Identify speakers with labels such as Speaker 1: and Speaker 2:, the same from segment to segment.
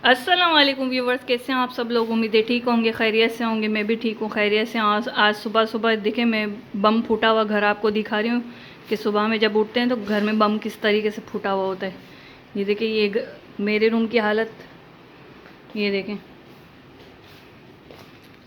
Speaker 1: अस्सलाम वालेकुम व्यूवर्स, कैसे हैं आप सब लोग। उम्मीदें ठीक होंगे, खैरियत से होंगे। मैं भी ठीक हूँ, खैरियत से। आज सुबह सुबह देखें मैं बम फूटा हुआ घर आपको दिखा रही हूँ कि सुबह में जब उठते हैं तो घर में बम किस तरीके से फूटा हुआ होता है। ये देखें, ये मेरे रूम की हालत ये देखें,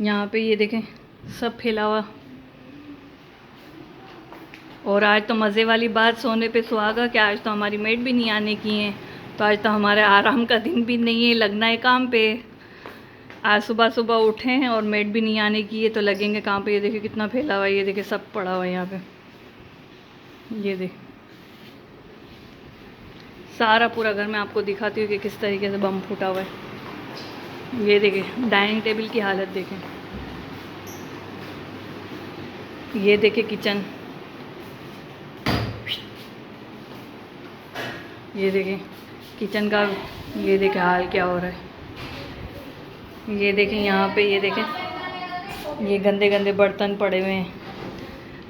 Speaker 1: यहाँ पे ये देखें सब फैला हुआ। और आज तो मज़े वाली बात, सोने पे सुहागा कि आज तो हमारी मेड भी नहीं आने की है, तो आज तो हमारे आराम का दिन भी नहीं है, लगना है काम पे। आज सुबह सुबह उठे हैं और मेड भी नहीं आने की है तो लगेंगे काम पे। ये देखिए कितना फैला हुआ है, ये देखिए सब पड़ा हुआ है यहाँ पे। ये देख, सारा पूरा घर मैं आपको दिखाती हूँ कि किस तरीके से बम फूटा हुआ है। ये देखिए डाइनिंग टेबल की हालत देखें, ये देखिए किचन, ये देखें किचन का, ये देखें हाल क्या हो रहा है। ये देखें यहाँ पे, ये देखें ये गंदे गंदे बर्तन पड़े हुए हैं।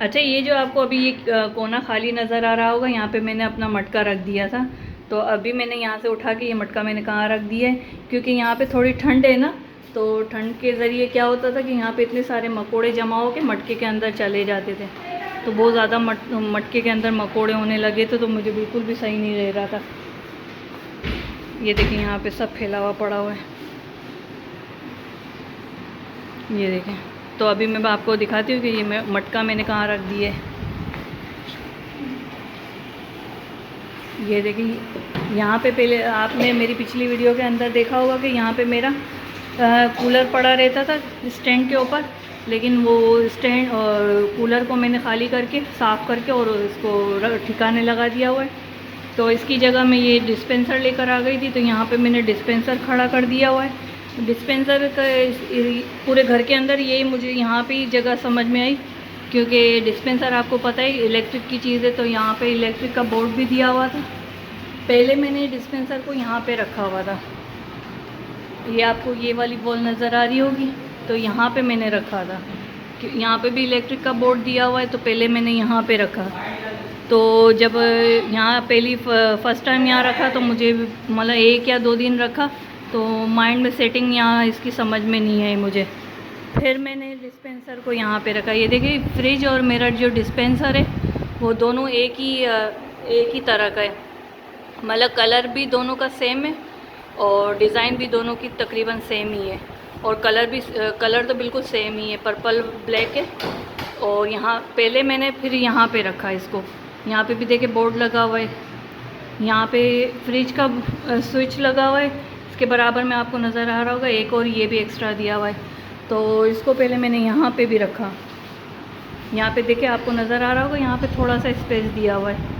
Speaker 1: अच्छा, ये जो आपको अभी ये कोना खाली नज़र आ रहा होगा, यहाँ पे मैंने अपना मटका रख दिया था। तो अभी मैंने यहाँ से उठा के ये मटका मैंने कहाँ रख दिया है, क्योंकि यहाँ पे थोड़ी ठंड है ना, तो ठंड के ज़रिए क्या होता था कि यहाँ पे इतने सारे मकोड़े जमा हो के मटके के अंदर चले जाते थे। तो बहुत ज़्यादा मटके के अंदर मकोड़े होने लगे थे, तो मुझे बिल्कुल भी सही नहीं रह रहा था। ये देखिए यहाँ पे सब फैला हुआ पड़ा हुआ है, ये देखें। तो अभी मैं आपको दिखाती हूँ कि ये मटका मैंने कहाँ रख दिया है। ये देखिए यहाँ पे, पहले आपने मेरी पिछली वीडियो के अंदर देखा होगा कि यहाँ पे मेरा कूलर पड़ा रहता था स्टैंड के ऊपर, लेकिन वो स्टैंड और कूलर को मैंने खाली करके साफ़ करके और इसको ठिकाने लगा दिया हुआ है। तो इसकी जगह मैं ये डिस्पेंसर लेकर आ गई थी, तो यहाँ पे मैंने डिस्पेंसर खड़ा कर दिया हुआ है। डिस्पेंसर का पूरे घर के अंदर यही मुझे यहाँ पे जगह समझ में आई, क्योंकि डिस्पेंसर आपको पता है इलेक्ट्रिक की चीज़ है, तो यहाँ पे इलेक्ट्रिक का बोर्ड भी दिया हुआ था। पहले मैंने डिस्पेंसर को यहाँ पे रखा हुआ था, ये आपको ये वाली बॉल नज़र आ रही होगी, तो यहाँ पे मैंने रखा था। यहाँ पे भी इलेक्ट्रिक का बोर्ड दिया हुआ है, तो पहले मैंने यहाँ पे रखा। तो जब यहाँ फर्स्ट टाइम यहाँ रखा तो मुझे मतलब 1 या 2 दिन रखा, तो माइंड में सेटिंग यहाँ इसकी समझ में नहीं आई मुझे। फिर मैंने डिस्पेंसर को यहाँ पे रखा। ये देखिए फ्रिज और मेरा जो डिस्पेंसर है वो दोनों एक ही तरह का है, मतलब कलर भी दोनों का सेम है और डिज़ाइन भी दोनों की तकरीबन सेम ही है, और कलर तो बिल्कुल सेम ही है, पर्पल ब्लैक है। और यहाँ पहले मैंने फिर यहाँ पे रखा इसको, यहाँ पे भी देखिए बोर्ड लगा हुआ है, यहाँ पे फ्रिज का स्विच लगा हुआ है, इसके बराबर में आपको नज़र आ रहा होगा एक और ये भी एक्स्ट्रा दिया हुआ है। तो इसको पहले मैंने यहाँ पे भी रखा, यहाँ पे देखिए आपको नज़र आ रहा होगा, यहाँ पे थोड़ा सा स्पेस दिया हुआ है।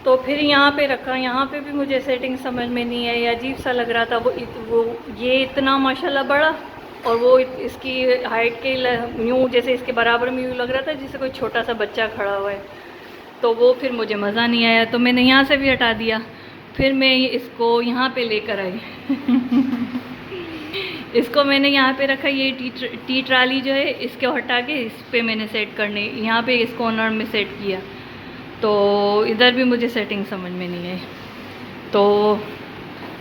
Speaker 1: तो फिर यहाँ पे रखा, यहाँ पे भी मुझे सेटिंग समझ में नहीं आई, अजीब सा लग रहा था। वो ये इतना माशाल्लाह बड़ा, और वो इसकी हाइट के यूँ जैसे इसके बराबर में यूँ लग रहा था जैसे कोई छोटा सा बच्चा खड़ा हुआ है। तो वो फिर मुझे मज़ा नहीं आया, तो मैंने यहाँ से भी हटा दिया। फिर मैं इसको यहाँ पे लेकर आई इसको मैंने यहाँ पे रखा। ये टी ट्राली जो है इसको हटा के इस पे मैंने सेट करने, यहाँ पे इस कॉर्नर में सेट किया, तो इधर भी मुझे सेटिंग समझ में नहीं आई। तो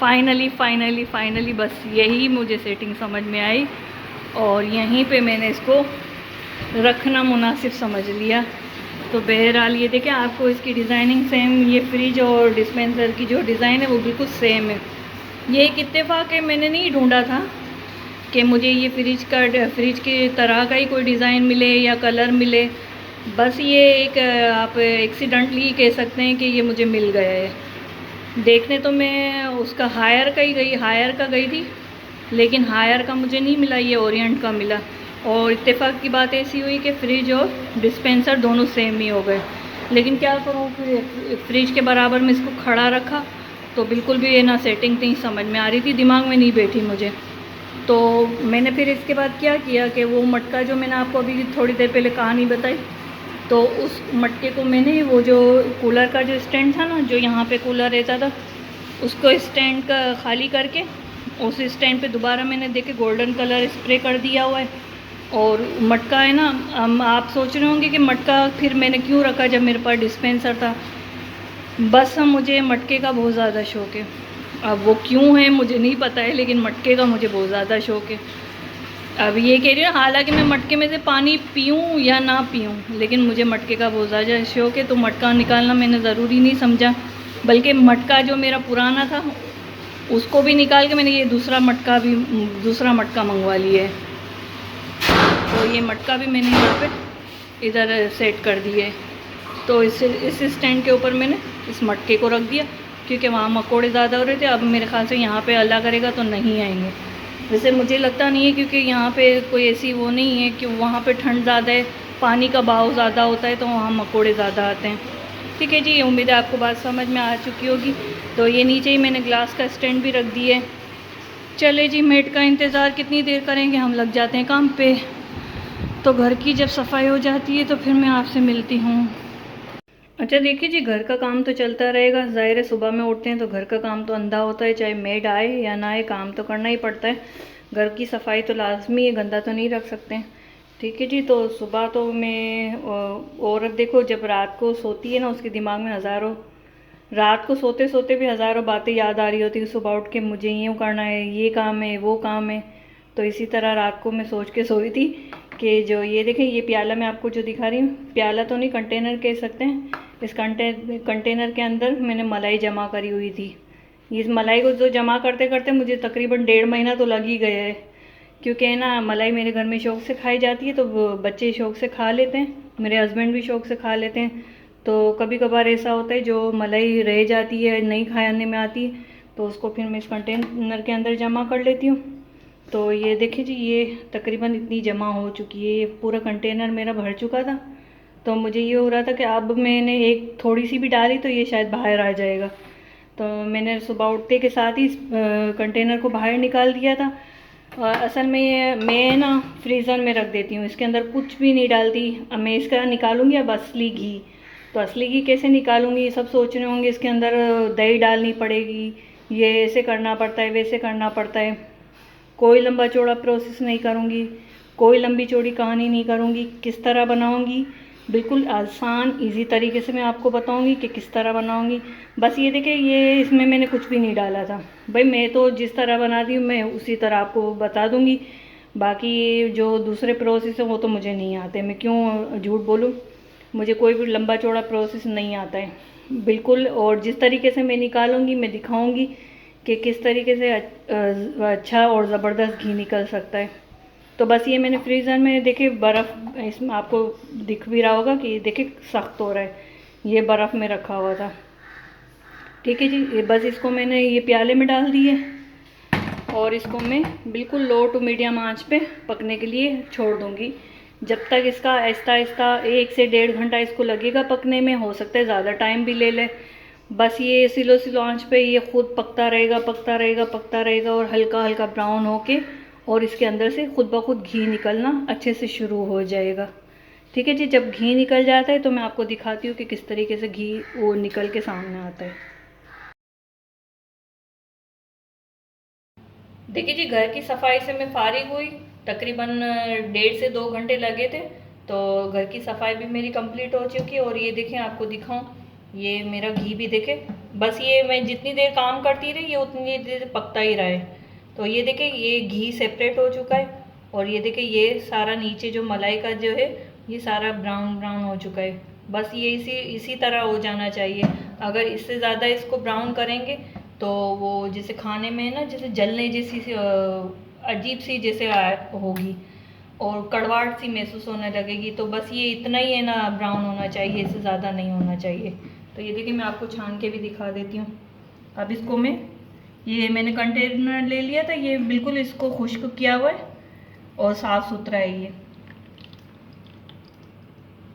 Speaker 1: फाइनली बस यही मुझे सेटिंग समझ में आई, और यहीं पे मैंने इसको रखना मुनासिब समझ लिया। तो बहरहाल ये देखें, आपको इसकी डिज़ाइनिंग सेम, ये फ्रिज और डिस्पेंसर की जो डिज़ाइन है वो बिल्कुल सेम है। ये एक इत्तेफाक है, मैंने नहीं ढूंढा था कि मुझे ये फ्रिज की तरह का ही कोई डिज़ाइन मिले या कलर मिले, बस ये एक आप एक्सीडेंटली कह सकते हैं कि ये मुझे मिल गया है। देखने तो मैं उसका हायर का गई थी, लेकिन हायर का मुझे नहीं मिला, ये ओरिएंट का मिला। और इत्तेफाक की बात ऐसी हुई कि फ्रिज और डिस्पेंसर दोनों सेम ही हो गए। लेकिन क्या करूँ, फिर फ्रिज के बराबर में इसको खड़ा रखा, तो बिल्कुल भी ये ना सेटिंग नहीं समझ में आ रही थी, दिमाग में नहीं बैठी मुझे। तो मैंने फिर इसके बाद क्या किया कि वो मटका जो मैंने आपको अभी थोड़ी देर पहले कहानी बताई, तो उस मटके को मैंने, वो जो कूलर का जो स्टैंड था ना, जो यहाँ पे कूलर रहता था, उसको स्टैंड का खाली करके उस स्टैंड पे दोबारा मैंने देखे गोल्डन कलर स्प्रे कर दिया हुआ है। और मटका है ना, आप सोच रहे होंगे कि मटका फिर मैंने क्यों रखा जब मेरे पास डिस्पेंसर था। बस मुझे मटके का बहुत ज़्यादा शौक़ है, अब वो क्यों है मुझे नहीं पता है, लेकिन मटके का मुझे बहुत ज़्यादा शौक़ है। अब ये कह रही हूँ, हालांकि मैं मटके में से पानी पीऊँ या ना पीऊँ, लेकिन मुझे मटके का बहुत ज़्यादा शौक़ है। तो मटका निकालना मैंने ज़रूरी नहीं समझा, बल्कि मटका जो मेरा पुराना था उसको भी निकाल के मैंने ये दूसरा मटका मंगवा लिया है। तो ये मटका भी मैंने यहाँ पे इधर सेट कर दिया है। तो इस स्टैंड के ऊपर मैंने इस मटके को रख दिया, क्योंकि वहाँ मकोड़े ज़्यादा हो रहे थे। अब मेरे ख्याल से यहाँ पे अल्लाह करेगा तो नहीं आएंगे। वैसे मुझे लगता नहीं है, क्योंकि यहाँ पे कोई ऐसी वो नहीं है कि वहाँ पे ठंड ज़्यादा है, पानी का बहाव ज़्यादा होता है, तो वहाँ मकोड़े ज़्यादा आते हैं। ठीक है जी, उम्मीद है आपको बात समझ में आ चुकी होगी। तो ये नीचे ही मैंने ग्लास का स्टैंड भी रख दिया है। चले जी, मेड का इंतज़ार कितनी देर करेंगे, हम लग जाते हैं काम पे। तो घर की जब सफाई हो जाती है तो फिर मैं आपसे मिलती हूँ। अच्छा देखिए जी, घर का काम तो चलता रहेगा। ज़ाहिर है सुबह में उठते हैं तो घर का काम तो अंधा होता है, चाहे मेड आए या ना आए, काम तो करना ही पड़ता है। घर की सफाई तो लाजमी है, गंदा तो नहीं रख सकते हैं। ठीक है जी, तो सुबह तो मैं औरत देखो जब रात को सोती है ना, उसके दिमाग में हज़ारों, रात को सोते सोते भी हज़ारों बातें याद आ रही होती है। सुबह उठ के मुझे यूँ करना है, ये काम है, वो काम है। तो इसी तरह रात को मैं सोच के सोई थी कि जो ये देखें, ये प्याला मैं आपको जो दिखा रही हूँ, प्याला तो नहीं, कंटेनर कह सकते हैं। इस कंटेनर के अंदर मैंने मलाई जमा करी हुई थी। इस मलाई को जो जमा करते करते मुझे तकरीबन 1.5 महीना तो लग ही गया है, क्योंकि है ना, मलाई मेरे घर में शौक़ से खाई जाती है, तो बच्चे शौक़ से खा लेते हैं, मेरे हस्बैंड भी शौक़ से खा लेते हैं। तो कभी कभार ऐसा होता है जो मलाई रह जाती है, नहीं खाने में आती है, तो उसको फिर मैं इस कंटेनर के अंदर जमा कर लेती हूँ। तो ये देखिए जी, ये तकरीबन इतनी जमा हो चुकी है, ये पूरा कंटेनर मेरा भर चुका था। तो मुझे ये हो रहा था कि अब मैंने एक थोड़ी सी भी डाली तो ये शायद बाहर आ जाएगा। तो मैंने सुबह उठते के साथ ही इस कंटेनर को बाहर निकाल दिया था। असल में ये मैं ना फ्रीज़र में रख देती हूँ, इसके अंदर कुछ भी नहीं डालती। अब मैं इसका निकालूंगी अब असली घी। तो असली घी कैसे निकालूंगी, सब सोच रहे होंगे इसके अंदर दही डालनी पड़ेगी, ये ऐसे करना पड़ता है, वैसे करना पड़ता है। कोई लंबा चौड़ा प्रोसेस नहीं करूँगी, कोई लंबी चौड़ी कहानी नहीं करूँगी। किस तरह बनाऊँगी, बिल्कुल आसान इजी तरीके से मैं आपको बताऊँगी कि किस तरह बनाऊँगी। बस ये देखिए, ये इसमें मैंने कुछ भी नहीं डाला था। भाई मैं तो जिस तरह बनाती हूँ मैं उसी तरह आपको बता दूँगी। बाकी जो दूसरे प्रोसेस है वो तो मुझे नहीं आते, मैं क्यों झूठ बोलूँ। मुझे कोई भी लंबा चौड़ा प्रोसेस नहीं आता है बिल्कुल। और जिस तरीके से मैं निकालूँगी मैं दिखाऊँगी कि किस तरीके से अच्छा और ज़बरदस्त घी निकल सकता है। तो बस ये मैंने फ्रीज़र में देखे बर्फ़, इसमें आपको दिख भी रहा होगा कि देखिए सख्त हो रहा है, ये बर्फ़ में रखा हुआ था। ठीक है जी, ये बस इसको मैंने ये प्याले में डाल दिए और इसको मैं बिल्कुल लो टू मीडियम आंच पे पकने के लिए छोड़ दूँगी। जब तक इसका आहिस्ता आहिस्ता 1 से 1.5 घंटा इसको लगेगा पकने में, हो सकता है ज़्यादा टाइम भी ले ले। बस ये स्लो स्लो आंच पे ये खुद पकता रहेगा, पकता रहेगा, पकता रहेगा, और हल्का हल्का ब्राउन होके और इसके अंदर से खुद ब खुद घी निकलना अच्छे से शुरू हो जाएगा। ठीक है जी, जब घी निकल जाता है तो मैं आपको दिखाती हूँ कि किस तरीके से घी वो निकल के सामने आता है। देखिए जी, घर की सफाई से मैं फारिग हुई, तकरीबन 1.5 से 2 घंटे लगे थे। तो घर की सफाई भी मेरी कंप्लीट हो चुकी है। और ये देखें, आपको दिखाऊं, ये मेरा घी भी देखे, बस ये मैं जितनी देर काम करती रही ये उतनी देर पकता ही रहा है। तो ये देखें, ये घी सेपरेट हो चुका है। और ये देखें, ये सारा नीचे जो मलाई का जो है ये सारा ब्राउन ब्राउन हो चुका है। बस ये इसी इसी तरह हो जाना चाहिए। अगर इससे ज़्यादा इसको ब्राउन करेंगे तो वो जैसे खाने में ना, जैसे जलने जैसी अजीब सी जैसे होगी और कड़वाहट सी महसूस होने लगेगी। तो बस ये इतना ही है ना, ब्राउन होना चाहिए, इससे ज़्यादा नहीं होना चाहिए। तो ये देखिए, मैं आपको छान के भी दिखा देती हूँ। अब इसको ये मैंने कंटेनर ले लिया था, ये बिल्कुल इसको खुश्क किया हुआ है और साफ़ सुथरा है ये।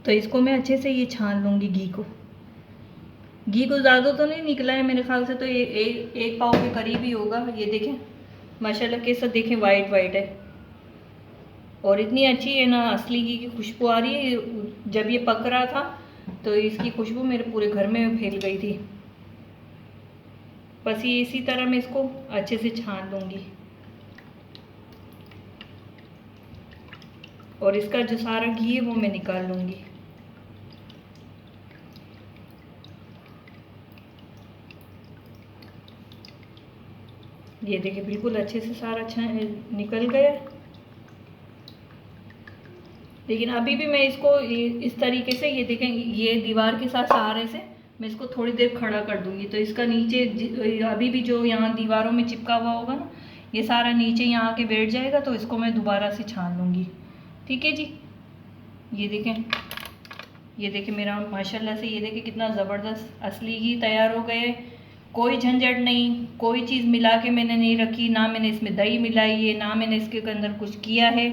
Speaker 1: तो इसको मैं अच्छे से ये छान लूँगी। घी को ज़्यादा तो नहीं निकला है मेरे ख्याल से, तो ये एक पाव के करीब ही होगा। ये देखें माशाल्लाह कैसा, देखें वाइट वाइट है और इतनी अच्छी है ना, असली घी की खुशबू आ रही है। जब ये पक रहा था तो इसकी खुशबू मेरे पूरे घर में फैल गई थी। बस ये इसी तरह मैं इसको अच्छे से छान लूँगी और इसका जो सारा घी है वो मैं निकाल लूँगी। ये देखिए बिल्कुल अच्छे से सारा अच्छा निकल गया। लेकिन अभी भी मैं इसको इस तरीके से, ये देखें, ये दीवार के साथ सहारे से मैं इसको थोड़ी देर खड़ा कर दूंगी, तो इसका नीचे अभी भी जो यहाँ दीवारों में चिपका हुआ होगा ना, ये सारा नीचे यहाँ आके बैठ जाएगा। तो इसको मैं दोबारा से छान लूँगी। ठीक है जी। ये देखें मेरा माशाल्लाह से, ये देखें कितना ज़बरदस्त असली घी तैयार हो गए। कोई झंझट नहीं, कोई चीज़ मिला के मैंने नहीं रखी, ना मैंने इसमें दही मिलाई है, ना मैंने इसके अंदर कुछ किया है।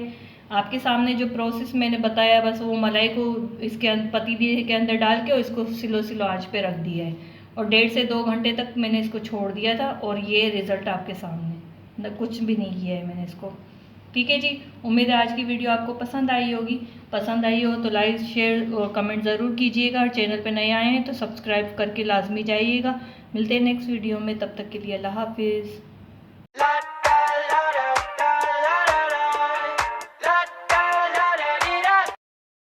Speaker 1: आपके सामने जो प्रोसेस मैंने बताया, बस वो मलाई को इसके पतीले के अंदर डाल के और इसको सिलो सिलो आंच पे रख दिया है, और 1.5 से 2 घंटे तक मैंने इसको छोड़ दिया था, और ये रिज़ल्ट आपके सामने, कुछ भी नहीं किया है मैंने इसको। ठीक है जी। उम्मीद है आज की वीडियो आपको पसंद आई होगी। पसंद आई हो तो लाइक, शेयर और कमेंट ज़रूर कीजिएगा। और चैनल पे नए आए हैं तो सब्सक्राइब करके लाजमी जाइएगा। मिलते हैं नेक्स्ट वीडियो में, तब तक के लिए अल्लाह हाफिज़।